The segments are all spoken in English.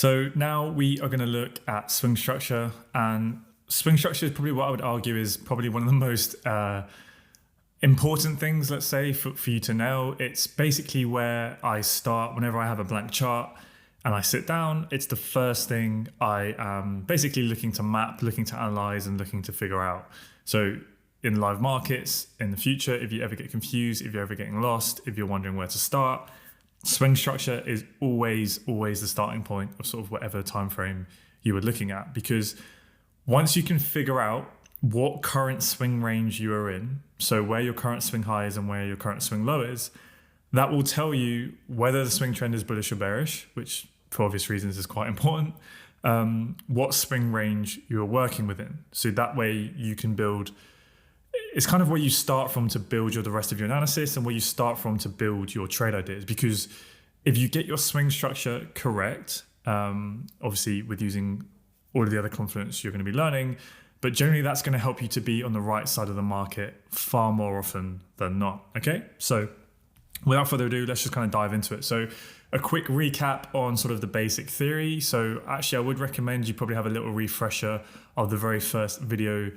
So now we are going to look at swing structure, and swing structure is probably what I would argue is probably one of the most important things, let's say, for you to know. It's basically where I start whenever I have a blank chart and I sit down. It's the first thing I am basically looking to map, looking to analyze, and looking to figure out. So in live markets, in the future, if you ever get confused, if you're ever getting lost, if you're wondering where to start, swing structure is always the starting point of sort of whatever time frame you were looking at, because once you can figure out what current swing range you are in, so where your current swing high is and where your current swing low is, that will tell you whether the swing trend is bullish or bearish, which for obvious reasons is quite important, what swing range you're working within. So that way you can build, it's kind of where you start from to build the rest of your analysis and where you start from to build your trade ideas. Because if you get your swing structure correct, obviously with using all of the other confluence you're going to be learning, but generally that's going to help you to be on the right side of the market far more often than not. Okay, so without further ado, let's just kind of dive into it. So a quick recap on sort of the basic theory. So actually I would recommend you probably have a little refresher of the very first video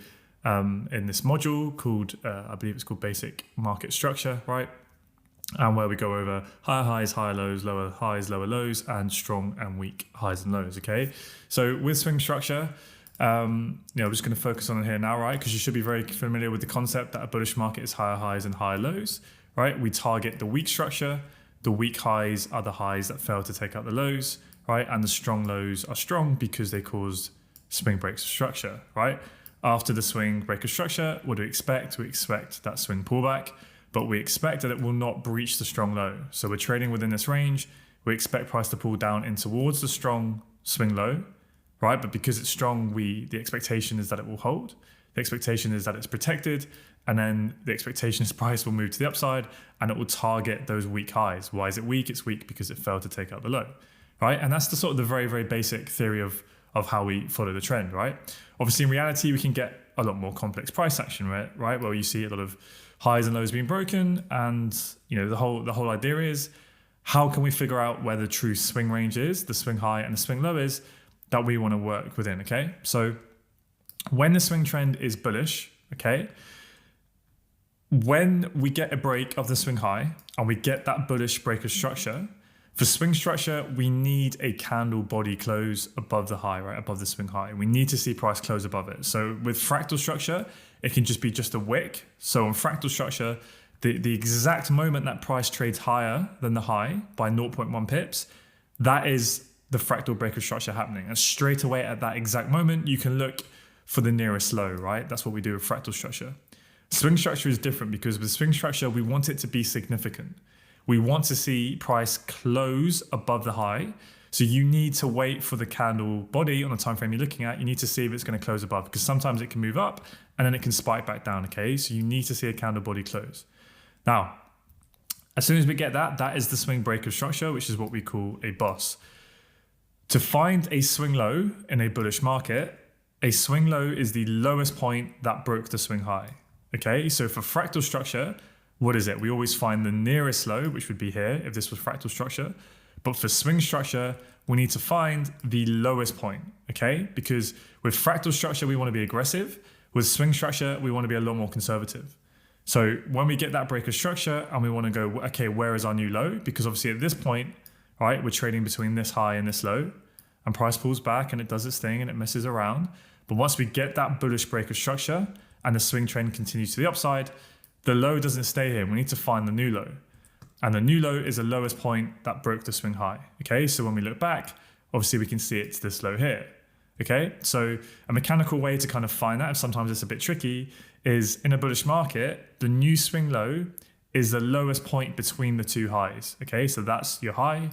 in this module called, I believe it's called Basic Market Structure, right? And where we go over higher highs, higher lows, lower highs, lower lows, and strong and weak highs and lows, okay? So with swing structure, we're just going to focus on it here now, right? Because you should be very familiar with the concept that a bullish market is higher highs and higher lows, right? We target the weak structure. The weak highs are the highs that fail to take out the lows, right? And the strong lows are strong because they caused swing breaks of structure, right? After the swing break of structure, what do we expect? We expect that swing pullback, but we expect that it will not breach the strong low. So we're trading within this range. We expect price to pull down in towards the strong swing low, right? But because it's strong, the expectation is that it will hold. The expectation is that it's protected. And then the expectation is price will move to the upside and it will target those weak highs. Why is it weak? It's weak because it failed to take out the low, right? And that's the sort of the very basic theory of how we follow the trend, right? Obviously, in reality, we can get a lot more complex price action, right? Where you see a lot of highs and lows being broken, and the whole idea is how can we figure out where the true swing range is, the swing high and the swing low is that we want to work within. Okay, so when the swing trend is bullish, okay, when we get a break of the swing high and we get that bullish break of structure. For swing structure, we need a candle body close above the high, right? Above the swing high. We need to see price close above it. So with fractal structure, it can just be just a wick. So on fractal structure, the exact moment that price trades higher than the high by 0.1 pips, that is the fractal break of structure happening. And straight away at that exact moment, you can look for the nearest low, right? That's what we do with fractal structure. Swing structure is different because with swing structure, we want it to be significant. We want to see price close above the high. So you need to wait for the candle body on the time frame you're looking at. You need to see if it's going to close above, because sometimes it can move up and then it can spike back down, okay? So you need to see a candle body close. Now, as soon as we get that, that is the swing break of structure, which is what we call a boss. To find a swing low in a bullish market, a swing low is the lowest point that broke the swing high, okay? So for fractal structure, what is it? We always find the nearest low, which would be here if this was fractal structure. But for swing structure, we need to find the lowest point, okay? Because with fractal structure, we want to be aggressive. With swing structure, we want to be a lot more conservative. So when we get that break of structure and we want to go, okay, where is our new low? Because obviously at this point, right, we're trading between this high and this low, and price pulls back and it does its thing and it messes around. But once we get that bullish break of structure and the swing trend continues to the upside, the low doesn't stay here. We need to find the new low. And the new low is the lowest point that broke the swing high. Okay, so when we look back, obviously we can see it's this low here. Okay, so a mechanical way to kind of find that, if sometimes it's a bit tricky, is in a bullish market, the new swing low is the lowest point between the two highs. Okay, so that's your high.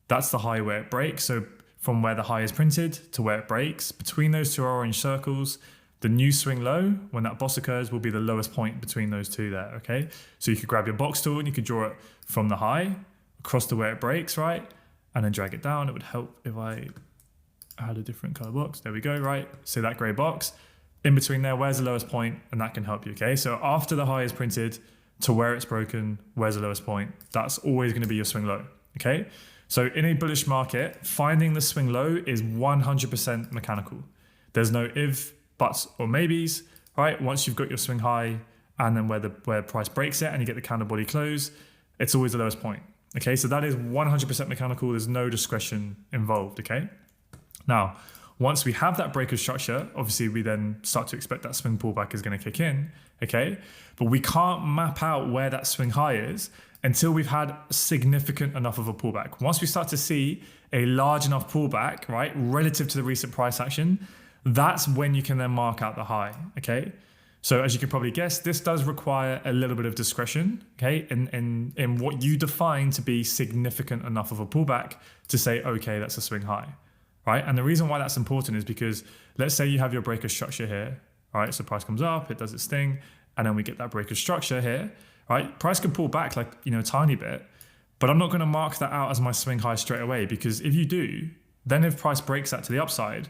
That's the high where it breaks. So from where the high is printed to where it breaks, between those two orange circles, the new swing low, when that boss occurs, will be the lowest point between those two there, okay? So you could grab your box tool and you could draw it from the high across to where it breaks, right? And then drag it down. It would help if I had a different color box. There we go, right? So that gray box, in between there, where's the lowest point? And that can help you, okay? So after the high is printed to where it's broken, where's the lowest point? That's always gonna be your swing low, okay? So in a bullish market, finding the swing low is 100% mechanical. There's no if, buts, or maybes, right? Once you've got your swing high and then where price breaks it and you get the candle body close, it's always the lowest point. Okay, so that is 100% mechanical. There's no discretion involved, okay? Now, once we have that breaker structure, obviously we then start to expect that swing pullback is going to kick in, okay? But we can't map out where that swing high is until we've had significant enough of a pullback. Once we start to see a large enough pullback, right, relative to the recent price action, that's when you can then mark out the high, okay? So as you can probably guess, this does require a little bit of discretion, okay, in what you define to be significant enough of a pullback to say, okay, that's a swing high, right? And the reason why that's important is because let's say you have your breaker structure here, right? So price comes up, it does its thing, and then we get that breaker structure here, right? Price can pull back like, a tiny bit, but I'm not going to mark that out as my swing high straight away, because if you do, then if price breaks that to the upside,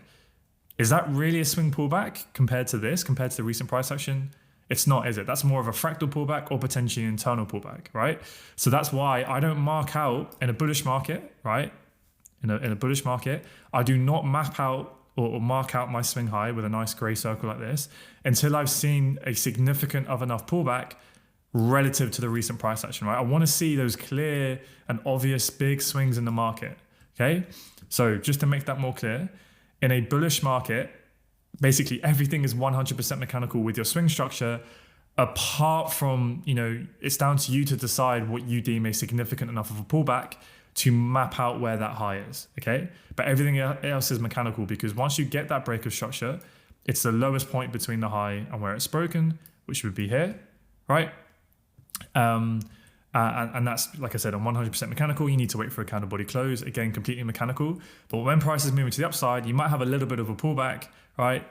is that really a swing pullback compared to the recent price action? It's not, is it? That's more of a fractal pullback or potentially an internal pullback, right? So that's why I don't mark out in a bullish market, right? In a bullish market, I do not map out or mark out my swing high with a nice gray circle like this until I've seen a significant of enough pullback relative to the recent price action, right? I want to see those clear and obvious big swings in the market, okay? So just to make that more clear, in a bullish market, basically everything is 100% mechanical with your swing structure, apart from, it's down to you to decide what you deem a significant enough of a pullback to map out where that high is, okay? But everything else is mechanical, because once you get that breaker structure, it's the lowest point between the high and where it's broken, which would be here, right? And that's, like I said, on 100% mechanical. You need to wait for a candle body close, again, completely mechanical. But when price is moving to the upside, you might have a little bit of a pullback, right?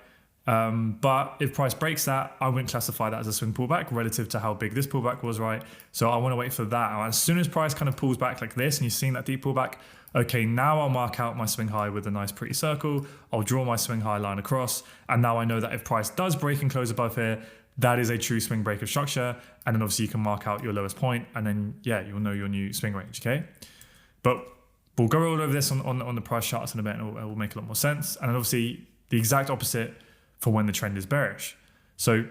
But if price breaks that, I wouldn't classify that as a swing pullback relative to how big this pullback was, right? So I want to wait for that. And as soon as price kind of pulls back like this and you're seeing that deep pullback, okay, now I'll mark out my swing high with a nice pretty circle. I'll draw my swing high line across. And now I know that if price does break and close above here, that is a true swing breaker structure. And then obviously you can mark out your lowest point, and then, yeah, you'll know your new swing range, okay? But we'll go all over this on the price charts in a bit, and it will make a lot more sense. And then obviously the exact opposite for when the trend is bearish. So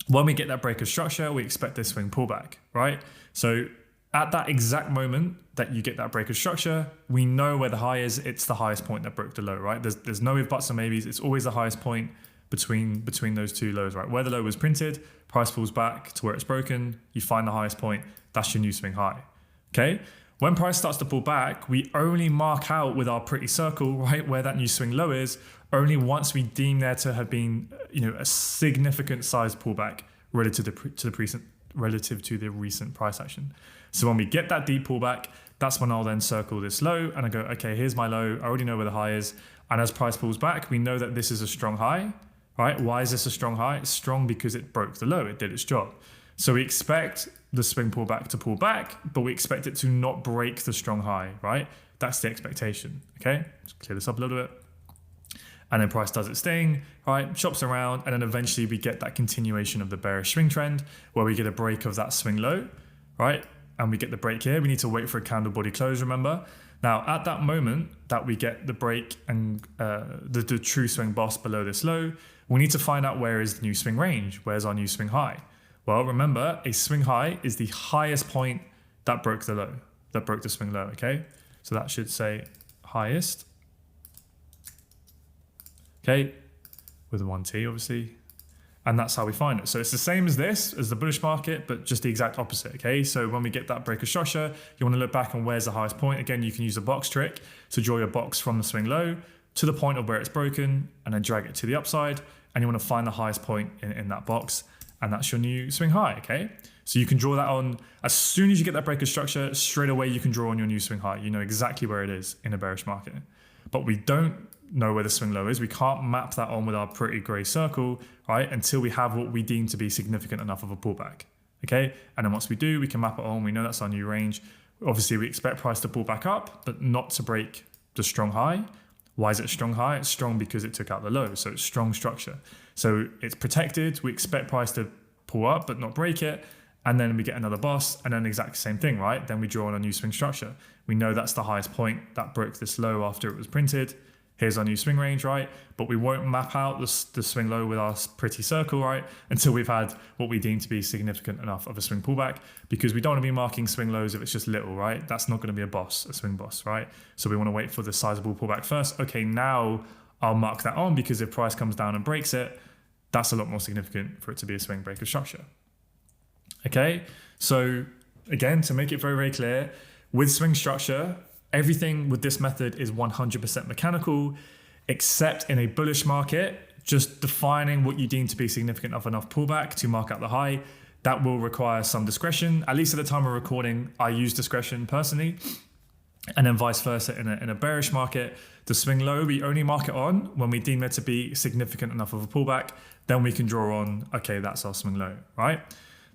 when we get that breaker structure, we expect this swing pullback, right? So at that exact moment that you get that breaker structure, we know where the high is. It's the highest point that broke the low, right? There's no if, buts, or maybes. It's always the highest point between those two lows, right? Where the low was printed, price falls back to where it's broken, you find the highest point, that's your new swing high, okay? When price starts to pull back, we only mark out with our pretty circle, right, where that new swing low is, only once we deem there to have been, a significant size pullback relative to the recent price action. So when we get that deep pullback, that's when I'll then circle this low and I go, okay, here's my low, I already know where the high is. And as price pulls back, we know that this is a strong high, right? Why is this a strong high? It's strong because it broke the low, it did its job. So we expect the swing pullback to pull back, but we expect it to not break the strong high, right? That's the expectation, okay? Let's clear this up a little bit. And then price does its thing, right? Chops around, and then eventually we get that continuation of the bearish swing trend where we get a break of that swing low, right? And we get the break here. We need to wait for a candle body close, remember? Now, at that moment that we get the break and the true swing boss below this low, we need to find out where is the new swing range. Where's our new swing high? Well, remember, a swing high is the highest point that broke the low, that broke the swing low, okay? So that should say highest, okay, with a 1T, obviously. And that's how we find it. So it's the same as this, as the bullish market, but just the exact opposite, okay? So when we get that breaker structure, you want to look back on where's the highest point. Again, you can use the box trick to draw your box from the swing low to the point of where it's broken and then drag it to the upside. And you want to find the highest point in that box. And that's your new swing high, okay? So you can draw that on, as soon as you get that breaker structure, straight away you can draw on your new swing high. You know exactly where it is in a bearish market. But we don't know where the swing low is. We can't map that on with our pretty gray circle, right? Until we have what we deem to be significant enough of a pullback, okay? And then once we do, we can map it on. We know that's our new range. Obviously, we expect price to pull back up, but not to break the strong high. Why is it a strong high? It's strong because it took out the low, so it's strong structure. So it's protected. We expect price to pull up, but not break it. and then we get another boss, and then exactly same thing, right? Then we draw on a new swing structure. We know that's the highest point that broke this low after it was printed. Here's our new swing range, right? But we won't map out the swing low with our pretty circle, right? Until we've had what we deem to be significant enough of a swing pullback, because we don't want to be marking swing lows if it's just little, right? That's not going to be a swing boss, right? So we want to wait for the sizable pullback first. Okay, now I'll mark that on, because if price comes down and breaks it, that's a lot more significant for it to be a swing breaker structure. Okay, so again, to make it very, very clear, with swing structure, everything with this method is 100% mechanical, except in a bullish market, just defining what you deem to be significant enough pullback to mark out the high. That will require some discretion. At least at the time of recording, I use discretion personally. And then vice versa in a bearish market, the swing low, we only mark it on when we deem it to be significant enough of a pullback. Then we can draw on, okay, that's our swing low, right?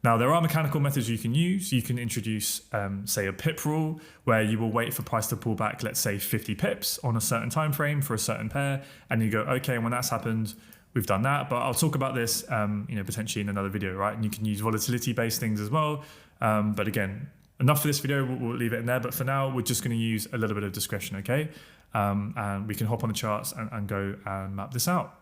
Now, there are mechanical methods you can use. You can introduce, say, a pip rule, where you will wait for price to pull back, let's say 50 pips on a certain time frame for a certain pair, and you go, okay, when that's happened, we've done that. But I'll talk about this, potentially in another video, right? And you can use volatility-based things as well. But again, enough for this video. We'll leave it in there. But for now, we're just going to use a little bit of discretion, okay? And we can hop on the charts and go and map this out.